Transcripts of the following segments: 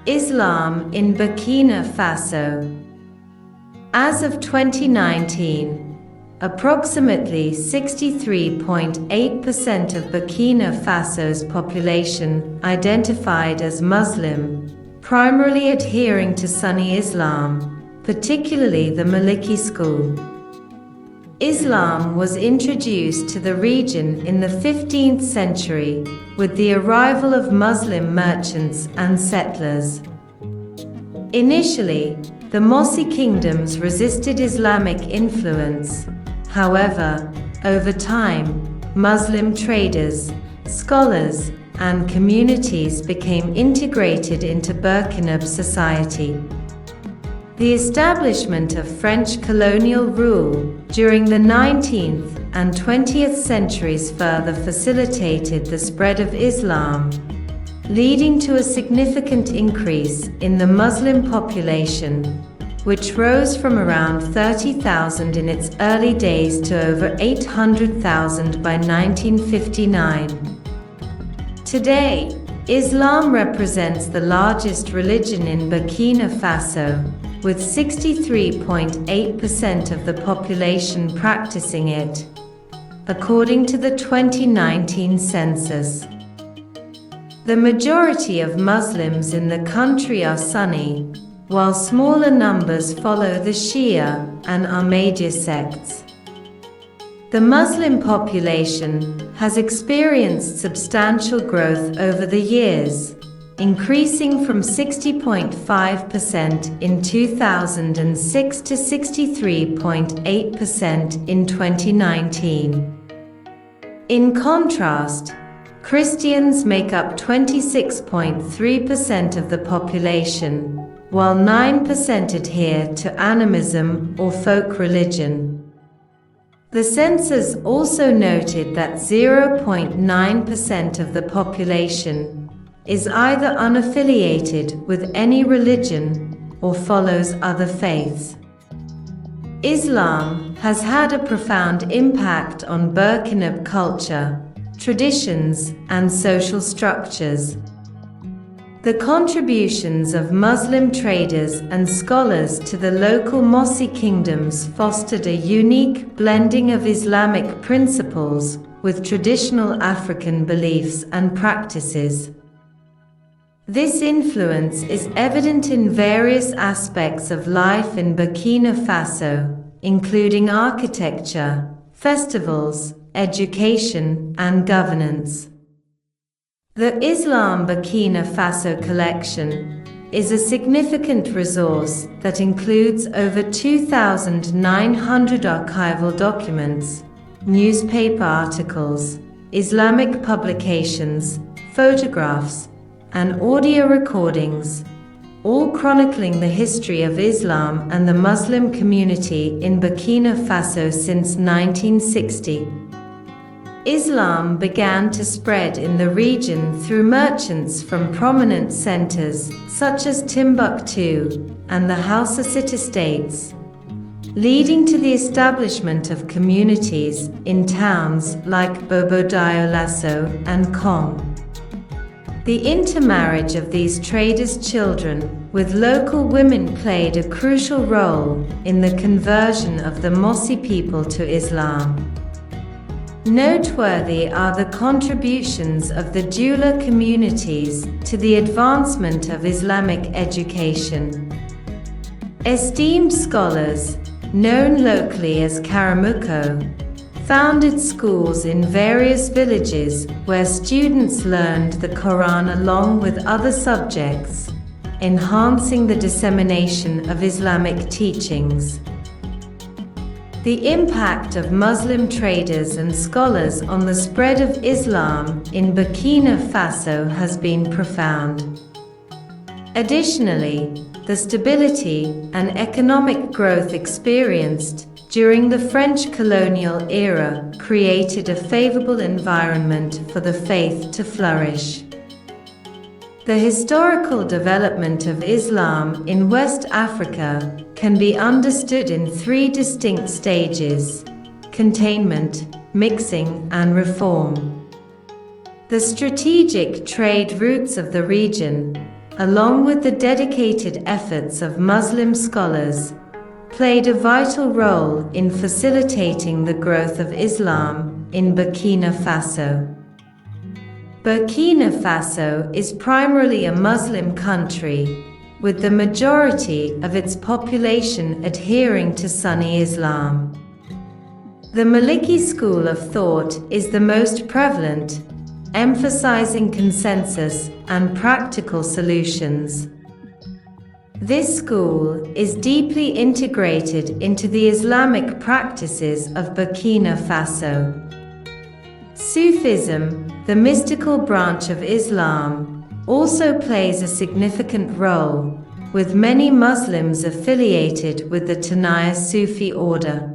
Islam in Burkina Faso. As of 2019, approximately 63.8% of Burkina Faso's population identified as Muslim, primarily adhering to Sunni Islam, particularly the Maliki school. Islam was introduced to the region in the 15th century with the arrival of Muslim merchants and settlers. Initially, the Mossi kingdoms resisted Islamic influence. However, over time, Muslim traders, scholars, and communities became integrated into Burkina society. The establishment of French colonial rule during the 19th and 20th centuries further facilitated the spread of Islam, leading to a significant increase in the Muslim population, which rose from around 30,000 in its early days to over 800,000 by 1959. Today, Islam represents the largest religion in Burkina Faso, with 63.8% of the population practicing it, according to the 2019 census. The majority of Muslims in the country are Sunni, while smaller numbers follow the Shia and Ahmadiyya sects. The Muslim population has experienced substantial growth over the years, increasing from 60.5% in 2006 to 63.8% in 2019. In contrast, Christians make up 26.3% of the population, while 9% adhere to animism or folk religion. The census also noted that 0.9% of the population is either unaffiliated with any religion or follows other faiths. Islam has had a profound impact on Burkina culture, traditions, and social structures. The contributions of Muslim traders and scholars to the local Mossi kingdoms fostered a unique blending of Islamic principles with traditional African beliefs and practices. This influence is evident in various aspects of life in Burkina Faso, including architecture, festivals, education, and governance. The Islam Burkina Faso collection is a significant resource that includes over 2,900 archival documents, newspaper articles, Islamic publications, photographs, and audio recordings, all chronicling the history of Islam and the Muslim community in Burkina Faso since 1960. Islam began to spread in the region through merchants from prominent centers such as Timbuktu and the Hausa city-states, leading to the establishment of communities in towns like Bobo Dioulasso and Kong. The intermarriage of these traders' children with local women played a crucial role in the conversion of the Mossi people to Islam. Noteworthy are the contributions of the Dioula communities to the advancement of Islamic education. Esteemed scholars, known locally as Karamuko, founded schools in various villages where students learned the Quran along with other subjects, enhancing the dissemination of Islamic teachings. The impact of Muslim traders and scholars on the spread of Islam in Burkina Faso has been profound. Additionally, the stability and economic growth experienced during the French colonial era created a favorable environment for the faith to flourish. The historical development of Islam in West Africa can be understood in three distinct stages: containment, mixing, and reform. The strategic trade routes of the region, along with the dedicated efforts of Muslim scholars, played a vital role in facilitating the growth of Islam in Burkina Faso. Burkina Faso is primarily a Muslim country, with the majority of its population adhering to Sunni Islam. The Maliki school of thought is the most prevalent, emphasizing consensus and practical solutions. This school is deeply integrated into the Islamic practices of Burkina Faso. Sufism, the mystical branch of Islam, also plays a significant role, with many Muslims affiliated with the Tijaniyah Sufi order.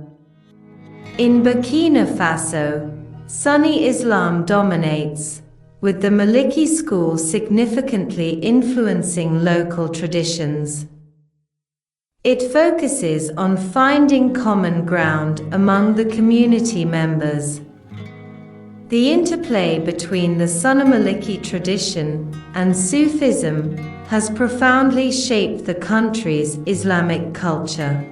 In Burkina Faso, Sunni Islam dominates, with the Maliki school significantly influencing local traditions. It focuses on finding common ground among the community members. The interplay between the Sunni Maliki tradition and Sufism has profoundly shaped the country's Islamic culture.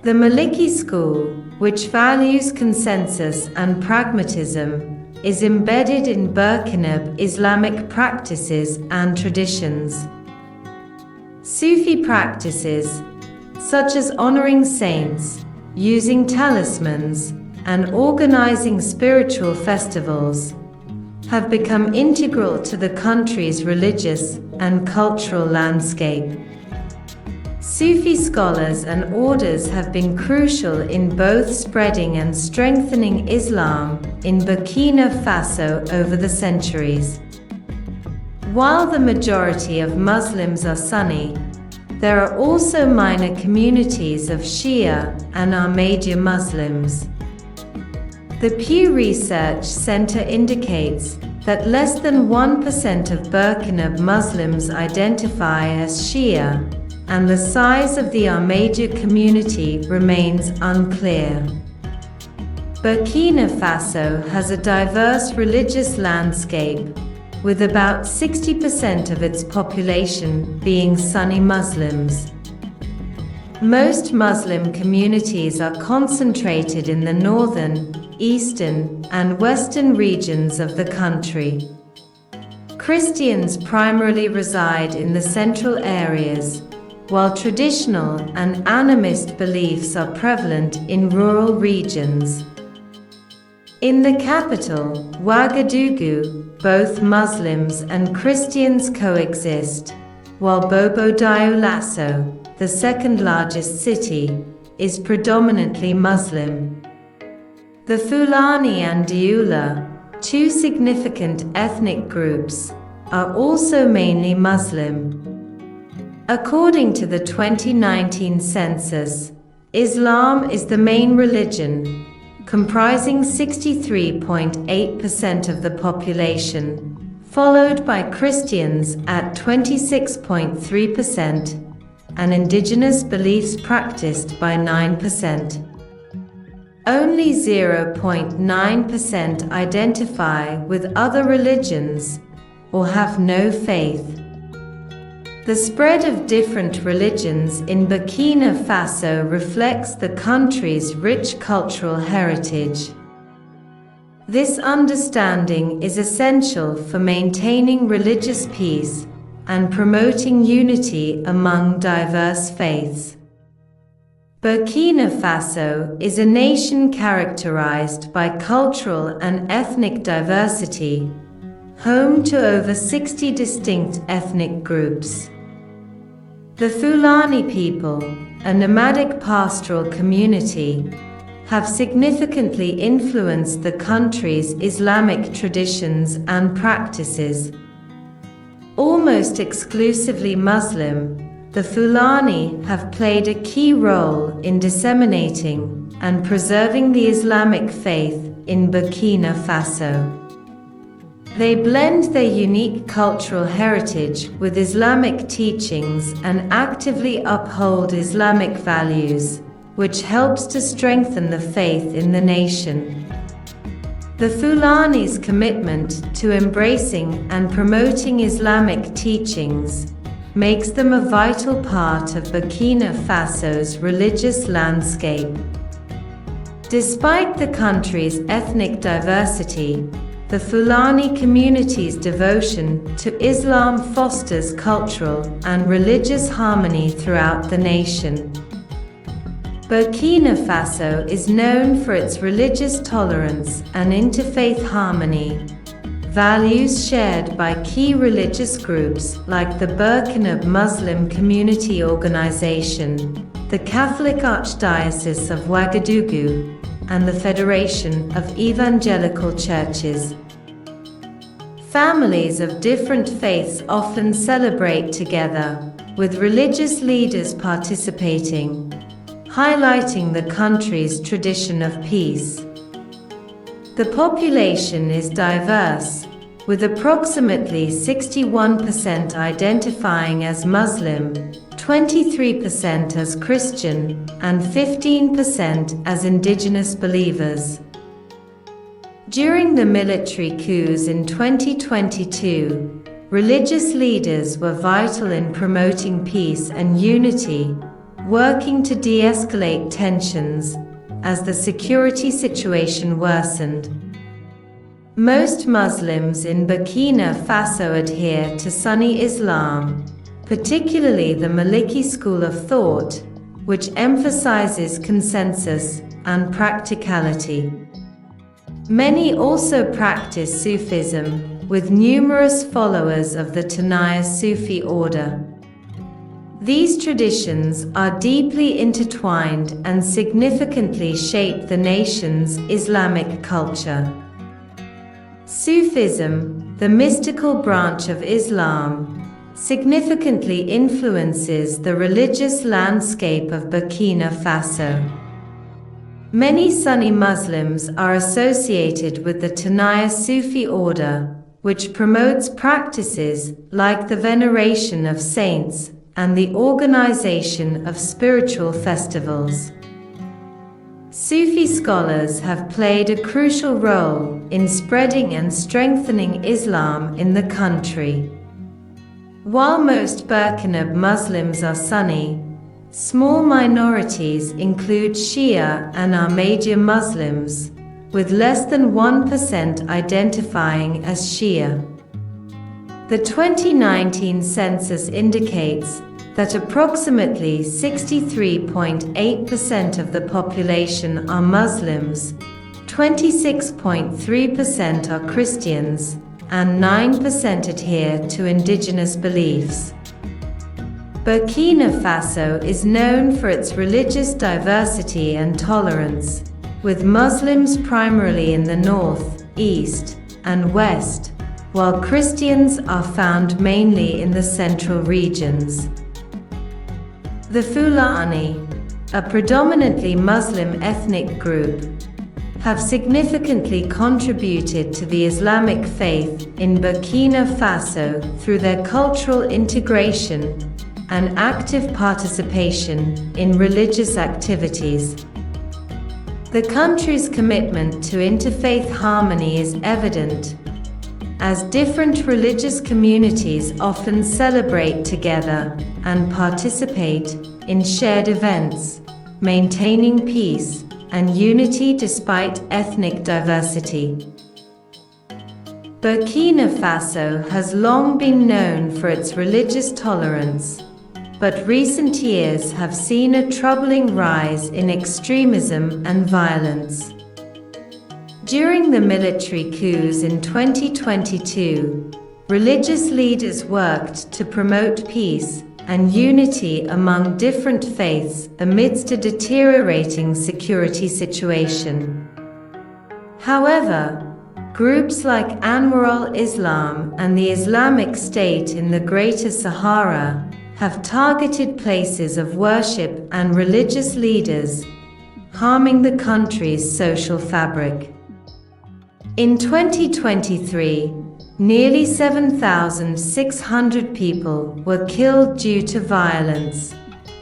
The Maliki school, which values consensus and pragmatism, is embedded in Burkina Islamic practices and traditions. Sufi practices, such as honoring saints, using talismans, and organizing spiritual festivals, have become integral to the country's religious and cultural landscape. Sufi scholars and orders have been crucial in both spreading and strengthening Islam in Burkina Faso over the centuries. While the majority of Muslims are Sunni, there are also minor communities of Shia and Ahmadiyya Muslims. The Pew Research Center indicates that less than 1% of Burkina Muslims identify as Shia, and the size of the Ahmadiyya community remains unclear. Burkina Faso has a diverse religious landscape, with about 60% of its population being Sunni Muslims. Most Muslim communities are concentrated in the northern, eastern, and western regions of the country. Christians primarily reside in the central areas, while traditional and animist beliefs are prevalent in rural regions. In the capital, Ouagadougou, both Muslims and Christians coexist, while Bobo-Dioulasso, the second largest city, is predominantly Muslim. The Fulani and Dioula, two significant ethnic groups, are also mainly Muslim. According to the 2019 census, Islam is the main religion, comprising 63.8% of the population, followed by Christians at 26.3%, and indigenous beliefs practiced by 9%. Only 0.9% identify with other religions or have no faith. The spread of different religions in Burkina Faso reflects the country's rich cultural heritage. This understanding is essential for maintaining religious peace and promoting unity among diverse faiths. Burkina Faso is a nation characterized by cultural and ethnic diversity, home to over 60 distinct ethnic groups. The Fulani people, a nomadic pastoral community, have significantly influenced the country's Islamic traditions and practices. Almost exclusively Muslim, the Fulani have played a key role in disseminating and preserving the Islamic faith in Burkina Faso. They blend their unique cultural heritage with Islamic teachings and actively uphold Islamic values, which helps to strengthen the faith in the nation. The Fulani's commitment to embracing and promoting Islamic teachings makes them a vital part of Burkina Faso's religious landscape. Despite the country's ethnic diversity, the Fulani community's devotion to Islam fosters cultural and religious harmony throughout the nation. Burkina Faso is known for its religious tolerance and interfaith harmony, values shared by key religious groups like the Burkina Muslim Community Organization, the Catholic Archdiocese of Ouagadougou, and the Federation of Evangelical Churches. Families of different faiths often celebrate together, with religious leaders participating, highlighting the country's tradition of peace. The population is diverse, with approximately 61% identifying as Muslim, 23% as Christian, and 15% as indigenous believers. During the military coups in 2022, religious leaders were vital in promoting peace and unity, working to de-escalate tensions as the security situation worsened. Most Muslims in Burkina Faso adhere to Sunni Islam, particularly the Maliki school of thought, which emphasizes consensus and practicality. Many also practice Sufism, with numerous followers of the Tijaniyah Sufi order. These traditions are deeply intertwined and significantly shape the nation's Islamic culture. Sufism, the mystical branch of Islam, significantly influences the religious landscape of Burkina Faso. Many Sunni Muslims are associated with the Tijaniyah Sufi order, which promotes practices like the veneration of saints and the organization of spiritual festivals. Sufi scholars have played a crucial role in spreading and strengthening Islam in the country. While most Burkina Muslims are Sunni, small minorities include Shia and Ahmadiyya Muslims, with less than 1% identifying as Shia. The 2019 census indicates that approximately 63.8% of the population are Muslims, 26.3% are Christians, and 9% adhere to indigenous beliefs. Burkina Faso is known for its religious diversity and tolerance, with Muslims primarily in the north, east, and west, while Christians are found mainly in the central regions. The Fulani, a predominantly Muslim ethnic group, have significantly contributed to the Islamic faith in Burkina Faso through their cultural integration and active participation in religious activities. The country's commitment to interfaith harmony is evident, as different religious communities often celebrate together and participate in shared events, maintaining peace and unity despite ethnic diversity. Burkina Faso has long been known for its religious tolerance, but recent years have seen a troubling rise in extremism and violence. During the military coups in 2022, religious leaders worked to promote peace and unity among different faiths amidst a deteriorating security situation. However, groups like Anwar Islam and the Islamic State in the Greater Sahara have targeted places of worship and religious leaders, harming the country's social fabric. In 2023, nearly 7,600 people were killed due to violence,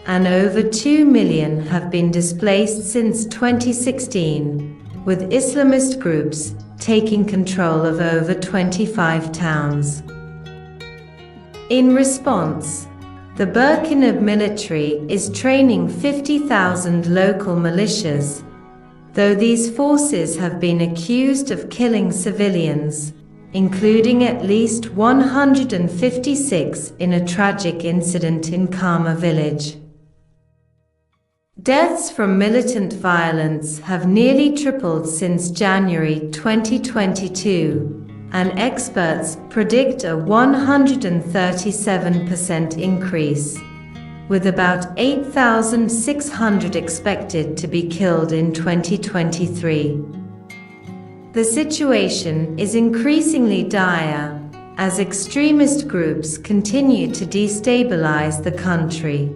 and over 2 million have been displaced since 2016, with Islamist groups taking control of over 25 towns. In response, the Burkina military is training 50,000 local militias, though these forces have been accused of killing civilians, including at least 156 in a tragic incident in Kama village. Deaths from militant violence have nearly tripled since January 2022, and experts predict a 137% increase, with about 8,600 expected to be killed in 2023. The situation is increasingly dire as extremist groups continue to destabilize the country.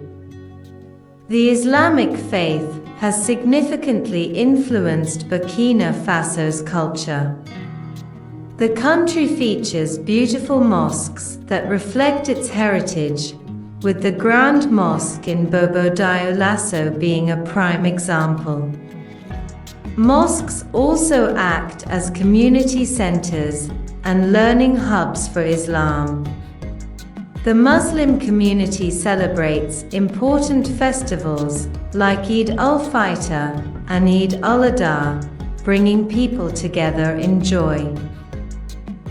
The Islamic faith has significantly influenced Burkina Faso's culture. The country features beautiful mosques that reflect its heritage, with the Grand Mosque in Bobo Dioulasso being a prime example. Mosques also act as community centers and learning hubs for Islam. The Muslim community celebrates important festivals like Eid al-Fitr and Eid al-Adha, bringing people together in joy.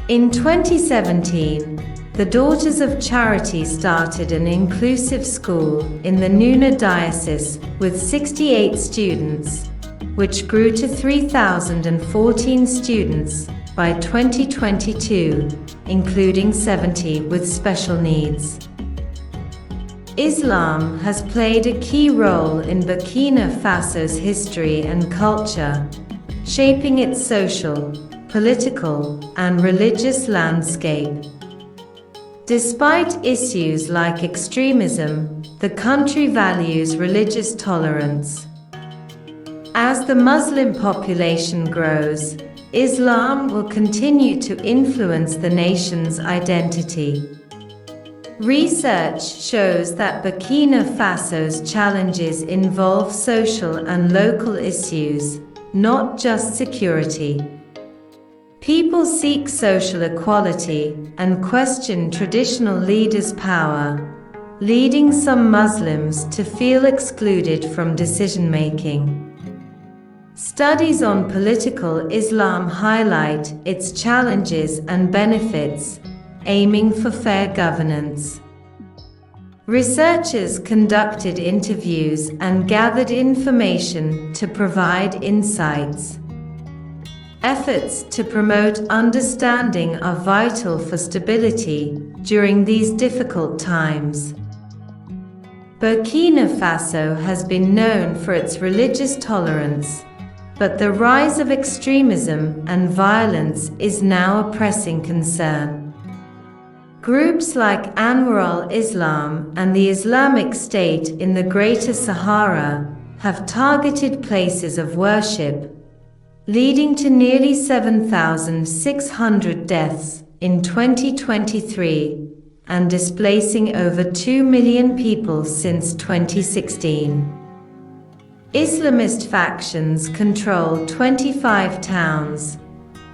In 2017, the Daughters of Charity started an inclusive school in the Nuna diocese with 68 students, which grew to 3,014 students by 2022, including 70 with special needs. Islam has played a key role in Burkina Faso's history and culture, shaping its social, political, and religious landscape. Despite issues like extremism, the country values religious tolerance. As the Muslim population grows, Islam will continue to influence the nation's identity. Research shows that Burkina Faso's challenges involve social and local issues, not just security. People seek social equality and question traditional leaders' power, leading some Muslims to feel excluded from decision-making. Studies on political Islam highlight its challenges and benefits, aiming for fair governance. Researchers conducted interviews and gathered information to provide insights. Efforts to promote understanding are vital for stability during these difficult times. Burkina Faso has been known for its religious tolerance, but the rise of extremism and violence is now a pressing concern. Groups like Anwar al-Islam and the Islamic State in the Greater Sahara have targeted places of worship, leading to nearly 7,600 deaths in 2023 and displacing over 2 million people since 2016. Islamist factions control 25 towns,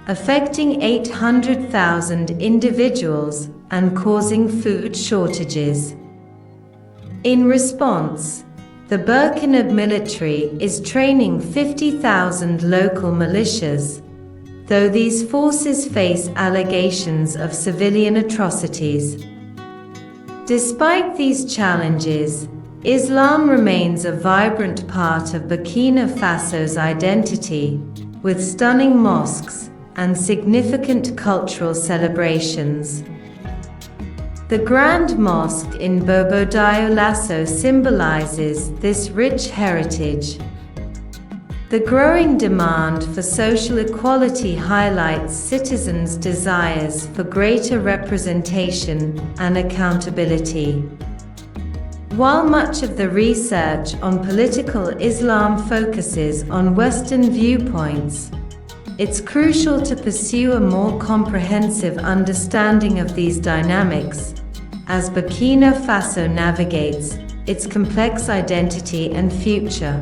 affecting 800,000 individuals and causing food shortages. In response, the Burkina military is training 50,000 local militias, though these forces face allegations of civilian atrocities. Despite these challenges, Islam remains a vibrant part of Burkina Faso's identity, with stunning mosques and significant cultural celebrations. The Grand Mosque in Bobo Dioulasso symbolizes this rich heritage. The growing demand for social equality highlights citizens' desires for greater representation and accountability. While much of the research on political Islam focuses on Western viewpoints, it's crucial to pursue a more comprehensive understanding of these dynamics as Burkina Faso navigates its complex identity and future.